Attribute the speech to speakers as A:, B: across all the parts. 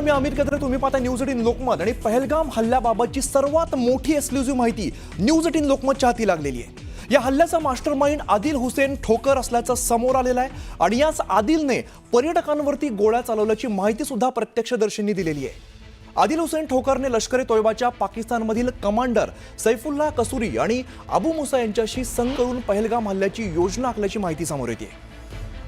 A: मी अमित कत्रे, तुम्ही पाहता न्यूज 18 लोकमत आणि पहलगाम हल्ल्याबाबतची सर्वात मोठी एक्सक्लुझिव्ह माहिती न्यूज 18 लोकमतच्या हाती लागलेली आहे। या हल्ल्याचा मास्टरमाइंड आदिल हुसेन ठोकर असल्याचं समोर आलेलं आहे आणि याच आदिलने पर्यटकांवरती गोळ्या चालवल्याची माहिती सुद्धा प्रत्यक्षदर्शींनी दिलेली आहे। आदिल हुसेन ठोकरने लष्कर ए तोयबाच्या पाकिस्तानमधील कमांडर सैफुल्लाह कसुरी आणि अबू मुसा यांच्याशी संग करून पहलगाम हल्ल्याची योजना आखल्याची माहिती समोर येते।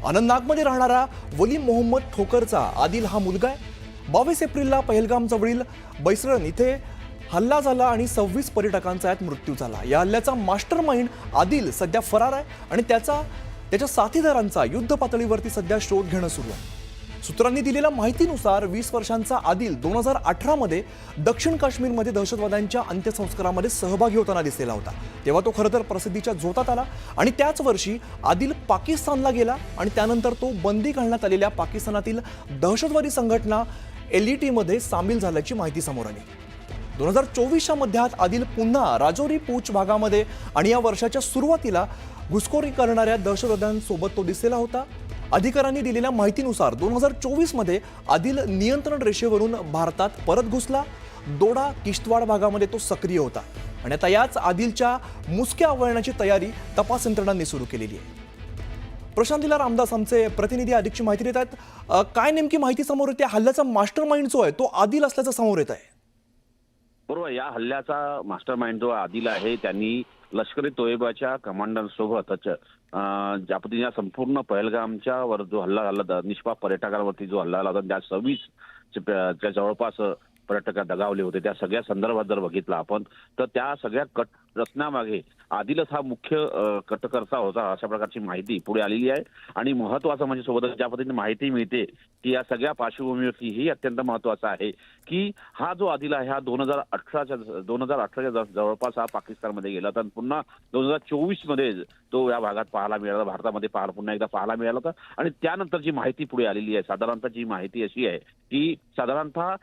A: अनंतनागमध्ये राहणारा वलीम मोहम्मद ठोकरचा आदिल हा मुलगा आहे। 22 एप्रिलला पहलगाम जवळील बैसरण इथे हल्ला झाला आणि 26 पर्यटकांचा यात मृत्यू झाला। या हल्ल्याचा मास्टरमाइंड आदिल सध्या फरार आहे आणि त्याच्या साथीदारांचा युद्ध पातळीवरती सध्या शोध घेणं सुरू आहे। सूत्रांनी दिलेल्या माहितीनुसार 20 वर्षांचा आदिल 2018 मध्ये दक्षिण काश्मीरमध्ये दहशतवाद्यांच्या अंत्यसंस्कारामध्ये सहभागी होताना दिसलेला होता। तेव्हा तो खरं तर प्रसिद्धीच्या झोतात आला आणि त्याच वर्षी आदिल पाकिस्तानला गेला आणि त्यानंतर तो बंदी घालण्यात आलेल्या पाकिस्तानातील दहशतवादी संघटना LET मध्ये सामील झाल्याची माहिती समोर आली। 2024च्या मध्यात आदिल पुन्हा राजौरी पूंछ भागामध्ये आणि या वर्षाच्या सुरुवातीला घुसखोरी करणाऱ्या दहशतवाद्यांसोबत तो दिसलेला होता। अधिकाऱ्यांनी दिलेल्या माहितीनुसार 2024 मध्ये आदिल नियंत्रण रेषेवरून भारतात परत घुसला। दोडा किश्तवाड भागामध्ये तो सक्रिय होता आणि आता याच आदिलच्या मुसक्या आवळण्याची तयारी तपास यंत्रणांनी सुरू केलेली आहे। प्रशांतीला रामदास आमचे प्रतिनिधी अधिकची माहिती देत आहेत। काय नेमकी माहिती समोर येते? हल्ल्याचा मास्टरमाइंड जो आहे तो आदिल असल्याचं समोर येत आहे।
B: बरोबर, या हल्ल्याचा मास्टरमाइंड जो आदिल आहे त्यांनी लष्कर ए तोयबाच्या कमांडर सोबतच ज्या पद्धतीने संपूर्ण पहलगामच्या वर जो हल्ला झाला, निष्पाप पर्यटकांवरती जो हल्ला झाला होता, त्या 26 जवळपास पर्यटक दगावले होते, त्या सगळ्या संदर्भात जर बघितलं आपण तर त्या सगळ्या कट रचण्यामागे आदिलच हा मुख्य कटकर्ता होता अशा प्रकारची माहिती पुढे आलेली आहे। आणि महत्वाचं म्हणजे सोबतच ज्या पद्धतीने माहिती मिळते की या सगळ्या पार्श्वभूमीवरती ही अत्यंत महत्वाचं आहे की हा जो आदिल आहे हा 2018च्या जवळपास हा पाकिस्तानमध्ये गेला होता, पुन्हा 2024 मध्ये तो या भागात पाहायला मिळाला, भारतामध्ये पुन्हा एकदा पाहायला मिळाला होता। आणि त्यानंतर जी माहिती पुढे आलेली आहे, साधारणतः जी माहिती अशी आहे की साधारणतः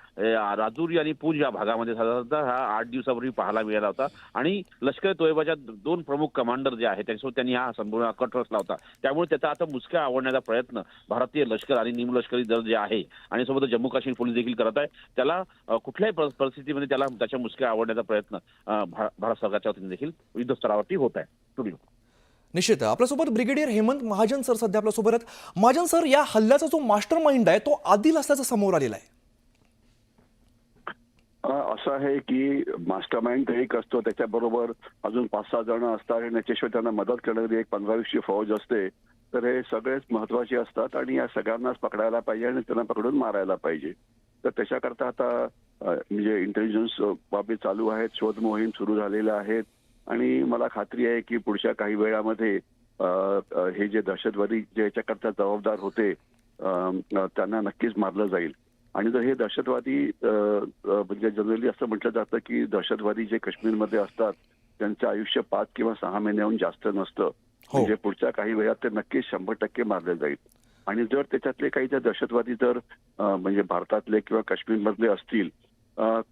B: राजौरी आणि पूंछ या भागामध्ये साधारणतः हा 8 दिवसापूर्वी पाहायला मिळाला होता आणि लष्कर ए तोयबाच्या 2 प्रमुख कमांडर जे आहेत त्यांच्यासोबत त्यांनी हा संपूर्ण कट रचला होता। त्यामुळे त्याचा आता मुसक्या आवडण्याचा प्रयत्न भारतीय लष्कर आणि निमलष्करी दल जे आहे आणि सोबतच जम्मू काश्मीर पोलीस देखील करत आहे। त्याला कुठल्याही परिस्थितीमध्ये त्याच्या मुसक्या आवडण्याचा प्रयत्न भारत सरकारच्या वतीने देखील युद्ध स्तरावरती होत आहे। स्टुडिओ
A: निश्चित आपल्यासोबत ब्रिगेडियर हेमंत महाजन सर सध्या आपल्यासोबत आहेत। महाजन सर, या हल्ल्याचा जो मास्टरमाइंड आहे तो आदिल असल्याचं समोर आलेला आहे।
C: असं आहे की मास्टरमाइंड एक असतो, त्याच्याबरोबर अजून 5-6 जण असतात आणि त्याच्याशिवाय त्यांना मदत करणारी एक 15-20 फौज असते। तर हे सगळेच महत्वाचे असतात आणि या सगळ्यांनाच पकडायला पाहिजे आणि त्यांना पकडून मारायला पाहिजे। तर त्याच्याकरता आता म्हणजे इंटेलिजन्स बाबी चालू आहेत, शोध मोहीम सुरू झालेल्या आहेत आणि मला खात्री आहे की पुढच्या काही वेळामध्ये हे जे दहशतवादी जे याच्याकरता जबाबदार होते त्यांना नक्कीच मारलं जाईल। आणि जर हे दहशतवादी म्हणजे जनरली असं म्हटलं जातं की दहशतवादी जे काश्मीरमध्ये असतात त्यांचं आयुष्य 5 किंवा 6 महिन्याहून जास्त नसतं, म्हणजे पुढच्या काही वेळात ते नक्कीच 100% मारले जाईल। आणि जर त्याच्यातले काही जर दहशतवादी जर म्हणजे भारतातले किंवा काश्मीरमधले असतील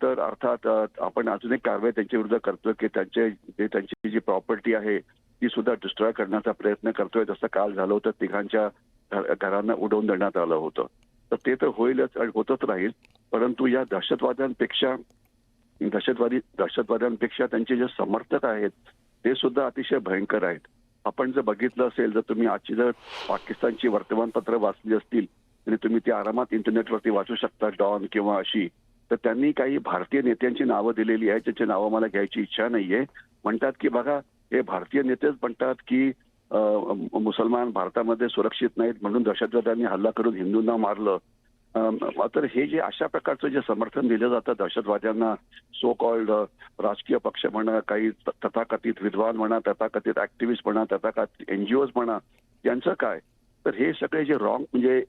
C: तर अर्थात आपण अजून एक कारवाई त्यांच्या विरुद्ध करतो की त्यांची जी प्रॉपर्टी आहे ती सुद्धा डिस्ट्रॉय करण्याचा प्रयत्न करतोय। जसं काल झालं होतं, 3 घरांना उडवून देण्यात आलं होतं। तर ते तर होईलच आणि होतच राहील, परंतु या दहशतवाद्यांपेक्षा त्यांचे जे समर्थक आहेत ते सुद्धा अतिशय भयंकर आहेत। आपण जर बघितलं असेल, जर तुम्ही आजची जर पाकिस्तानची वर्तमानपत्र वाचली असतील आणि तुम्ही ती आरामात इंटरनेटवरती वाचू शकता, डॉन किंवा अशी, तर त्यांनी काही भारतीय नेत्यांची नावं दिलेली आहेत ज्याची नावं मला घ्यायची इच्छा नाहीये। म्हणतात की बघा, हे भारतीय नेतेच म्हणतात की मुसलमान भारतामध्ये सुरक्षित नाहीत म्हणून दहशतवाद्यांनी हल्ला करून हिंदूंना मारलं। तर हे जे अशा प्रकारचं जे समर्थन दिलं जातं दहशतवाद्यांना, सो कॉल्ड राजकीय पक्ष म्हणा, काही तथाकथित विद्वान म्हणा, तथाकथित ऍक्टिव्हिस्ट म्हणा, तथाकथित NGOज म्हणा, यांचं काय? तर हे सगळे जे रॉंग म्हणजे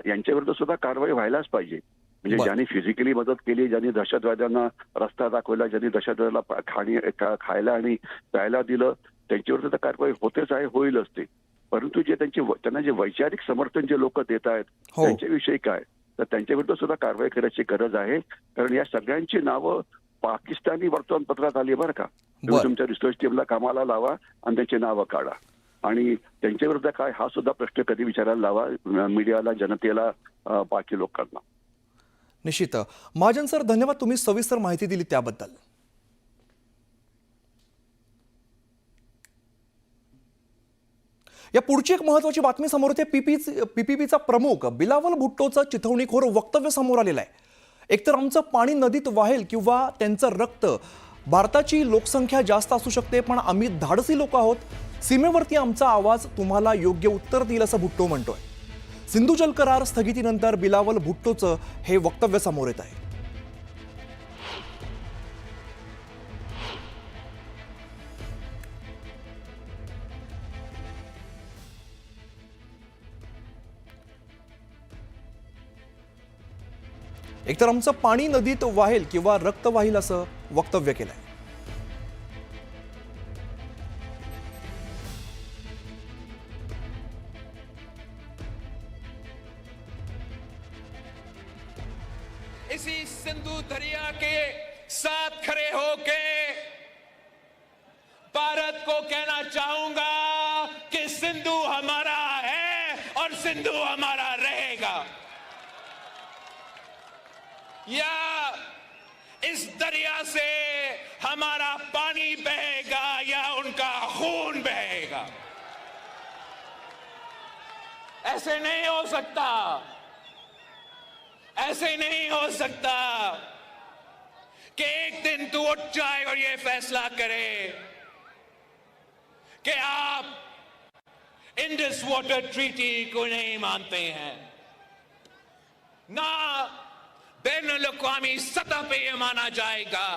C: यांच्याविरुद्ध सुद्धा कारवाई व्हायलाच पाहिजे। म्हणजे ज्यांनी फिजिकली मदत केली, ज्यांनी दहशतवाद्यांना रस्ता दाखवला, ज्यांनी दहशतवाद्याला खायला आणि प्यायला दिलं, त्यांच्याविरुद्ध तर कारवाई होतेच आहे, होईल असते। परंतु जे त्यांना जे वैचारिक समर्थन जे लोक देत आहेत त्यांच्याविषयी काय, तर त्यांच्याविरुद्ध सुद्धा कारवाई करायची गरज आहे। कारण या सगळ्यांची नावं पाकिस्तानी वर्तमानपत्रात आली बरं का। तुम्ही तुमच्या रिसर्च टीमला कामाला लावा आणि त्यांची नावं काढा आणि त्यांच्याविरुद्ध काय हा सुद्धा प्रश्न कधी विचारायला लावा मीडियाला, जनतेला, बाकी लोकांना।
A: निश्चित महाजन सर, धन्यवाद, तुम्ही सविस्तर माहिती दिली त्याबद्दल. या पुढची एक महत्त्वाची बातमी समोर येते. पीपीपीचा प्रमुख बिलावल भुट्टोचं चिथावणीखोर वक्तव्य समोर आलेलं आहे. एकतर आमचं पाणी नदीत वाहेल किंवा त्यांचं रक्त, भारताची लोकसंख्या जास्त असू शकते पण आम्ही धाडसी लोक आहोत, सीमेवरती आमचा आवाज तुम्हाला योग्य उत्तर देईल असं भुट्टो म्हणतोय. सिंधू जल करार स्थगितीनंतर बिलावल भुट्टोचं हे वक्तव्य समोर येत आहे. एकतर आमचं पाणी नदीत वाहेल किंवा रक्त वाहील असं वक्तव्य केलंय.
D: इसी सिंधु दरिया के साथ खड़े होके भारत को कहना चाहूंगा कि सिंधु हमारा है और सिंधु हमारा रहेगा. या इस दरिया से हमारा पानी बहेगा या उनका खून बहेगा. ऐसे नहीं हो सकता, ऐसे नहीं हो सकता कि एक दिन तू उठ जाए और ये फैसला करे कि आप इंडस वाटर ट्रीटी को नहीं मानते हैं. ना बैनुल-अक़वामी सतह पे ये माना जाएगा,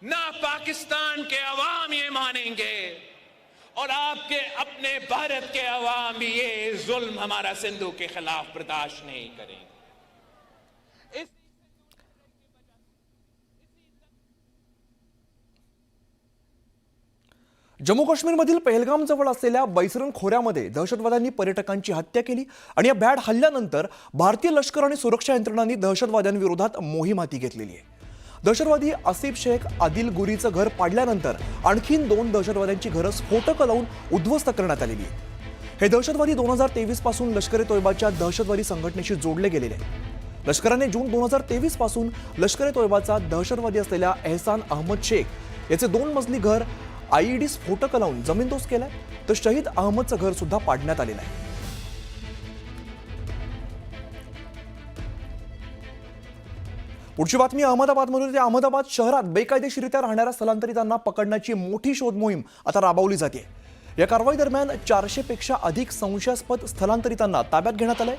D: ना पाकिस्तान के अवाम ये मानेंगे और आपके अपने भारत के अवाम भी ये जुल्म हमारा सिंधु के खिलाफ बर्दाश्त नहीं करेंगे.
A: जम्मू काश्मीरमधील पहलगाम जवळ असलेल्या बैसरन खोऱ्यामध्ये दहशतवाद्यांनी पर्यटकांची हत्या केली आणि या भ्याड हल्ल्यानंतर भारतीय लष्कर आणि सुरक्षा यंत्रणांनी दहशतवाद्यांविरोधात मोहीम हाती घेतलेली आहे. दहशतवादी आसिफ शेख आदिल गुरीचं घर पाडल्यानंतर आणखीन 2 दहशतवाद्यांची घरं स्फोटकं लावून उद्ध्वस्त करण्यात आलेली आहे. हे दहशतवादी 2023 पासून लष्कर-ए-तोयबाच्या दहशतवादी संघटनेशी जोडले गेलेले आहेत. लष्कराने जून 2023 पासून लष्कर-ए-तोयबाचा दहशतवादी असलेल्या एहसान अहमद शेख याचे 2 मजली घर आयईडी स्फोटकं लावून जमीनदोस्त केलाय, तर शहीद अहमदचं घर सुद्धा पाडण्यात आलेलं आहे. पुढची बातमी अहमदाबादमधून येते. अहमदाबाद शहरात बेकायदेशीरित्या राहणाऱ्या स्थलांतरितांना पकडण्याची मोठी शोध मोहीम आता राबवली जाते. या कारवाई दरम्यान 400 पेक्षा अधिक संशयास्पद स्थलांतरितांना ताब्यात घेण्यात आलंय.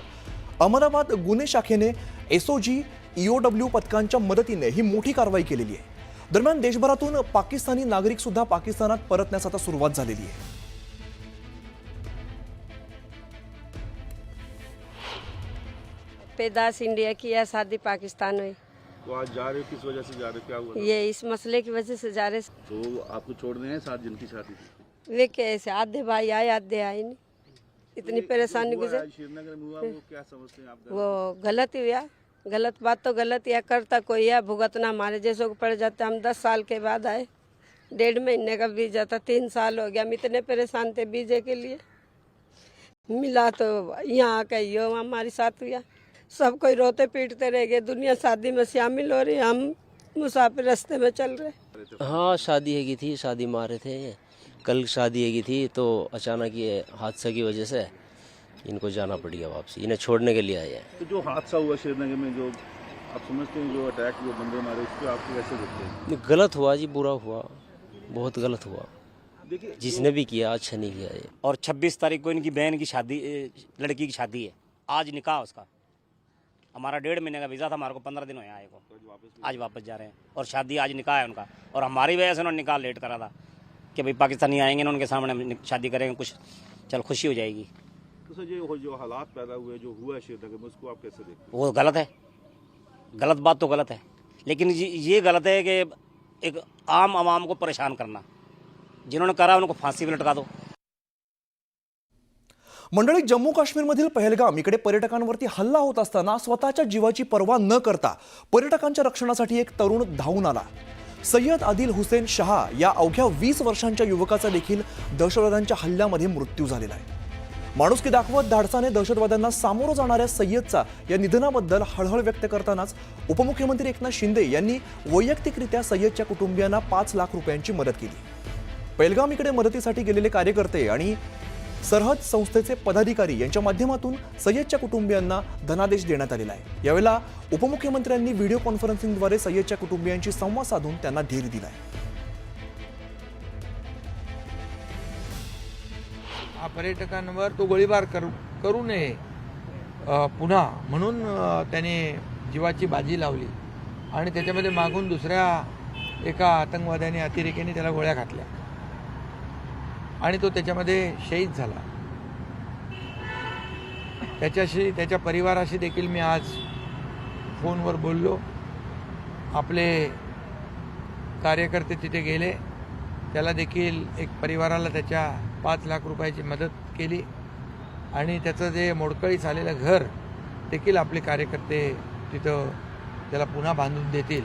A: अहमदाबाद गुन्हे शाखेने एसओजी ईओडब्ल्यू पथकांच्या मदतीने ही मोठी कारवाई केलेली आहे. दरम्यान देशभरातून पाकिस्तानी नागरिक सुद्धा पाकिस्तानात परतण्यास आता सुरुवात झालेली आहे.
E: पैदाश इंडिया की है, शादी पाकिस्तान में.
F: तो आज जा रहे हो, किस वजह से जा रहे हो, क्या हुआ?
E: ये इस मसले की वजह से जा रहे.
F: तो आपको छोड़ने हैं साथ जिनकी शादी थी?
E: वे कैसे आधे भाई आए आधे आए नहीं, इतनी परेशानी गुजर.
F: श्रीनगर में हुआ, वो क्या समझते हैं आप?
E: वो गलत हुआ, गलत बात तो गलत या करता कोई है, भुगतना हमारे जैसों को पड़ जाता. हम 10 साल के बाद आए, 1.5 महीने का वीजा था, 3 साल हो गया. हम इतने परेशान थे वीजे के लिए. मिला तो यहाँ आके यो हमारे साथ हुआ. सब कोई रोते पीटते रह गए. दुनिया शादी में शामिल हो रही, हम मुसाफिर रास्ते में चल रहे.
G: हाँ, शादी हैगी थी, शादी में आ रहे थे. कल शादी हैगी थी तो अचानक ये हादसा की वजह से इनको जाना पड़ गया वापसी. इन्हें छोड़ने के लिए आए हैं.
F: तो जो हादसा हुआ श्रीनगर में, जो आप समझते हैं जो अटैक हुआ, बंदे मारे, उस पर आपको कैसे देखते हैं?
G: गलत हुआ जी, बुरा हुआ, बहुत गलत हुआ.
F: देखिए,
G: जिसने भी किया अच्छा नहीं किया ये.
H: और 26 तारीख को इनकी बहन की शादी, लड़की की शादी है. आज निकाह उसका. हमारा 1.5 महीने का वीज़ा था, हमारे को 15 दिन हुए आए को. आज वापस जा रहे हैं और शादी आज निकाह है उनका. और हमारी वजह से उन्होंने निकाह लेट करा था कि भाई पाकिस्तानी आएंगे ना, उनके सामने हम शादी करेंगे, कुछ चल खुशी हो जाएगी.
F: तो सर जो हालात पैदा हुए, जो हुआ श्रीनगर में, उसको आप कैसे देखते हैं?
H: वो गलत है, गलत बात तो गलत है, लेकिन ये गलत है कि एक आम आवाम को परेशान करना. जिन्होंने करा उनको फांसी पर लटका दो.
A: मंडळी, जम्मू काश्मीरमधील पहलगाम इकडे पर्यटकांवरती हल्ला होत असताना स्वतःच्या जीवाची पर्वा न करता पर्यटकांच्या रक्षणासाठी एक तरुण धावून आला. सय्यद आदिल हुसेन शहा या अवघ्या 20 वर्षांच्या युवकाचा देखील दहशतवाद्यांच्या हल्ल्यामध्ये मृत्यू झालेला आहे. माणुसकी दाखवत धाडसाने दहशतवाद्यांना सामोरं जाणाऱ्या सय्यदचा या निधनाबद्दल हळहळ व्यक्त करतानाच उपमुख्यमंत्री एकनाथ शिंदे यांनी वैयक्तिकरित्या सय्यदच्या कुटुंबियांना 5 लाख रुपयांची मदत केली. पहलगाम मदतीसाठी गेलेले कार्यकर्ते आणि सरहद संस्थेचे पदाधिकारी यांच्या माध्यमातून सय्यदच्या कुटुंबियांना धनादेश देण्यात आलेला आहे. यावेळेला उपमुख्यमंत्र्यांनी व्हिडिओ कॉन्फरन्सिंगद्वारे सय्यदच्या कुटुंबियांशी संवाद साधून त्यांना धीर दिलाय.
I: पर्यटकांवर तो गोळीबार करू नये पुन्हा म्हणून त्याने जीवाची बाजी लावली आणि त्याच्यामध्ये मागून दुसऱ्या एका आतंकवाद्याने अतिरेक्याने त्याला गोळ्या घातल्या आणि तो त्याच्यामध्ये शहीद झाला. त्याच्याशी त्याच्या परिवाराशी देखील मी आज फोनवर बोललो. आपले कार्यकर्ते तिथे गेले, त्याला देखील एक परिवाराला त्याच्या 5 लाख रुपयाची मदत केली आणि त्याचं जे मोडकळीस झालेलं घर देखील आपले कार्यकर्ते तिथं त्याला पुन्हा बांधून देतील.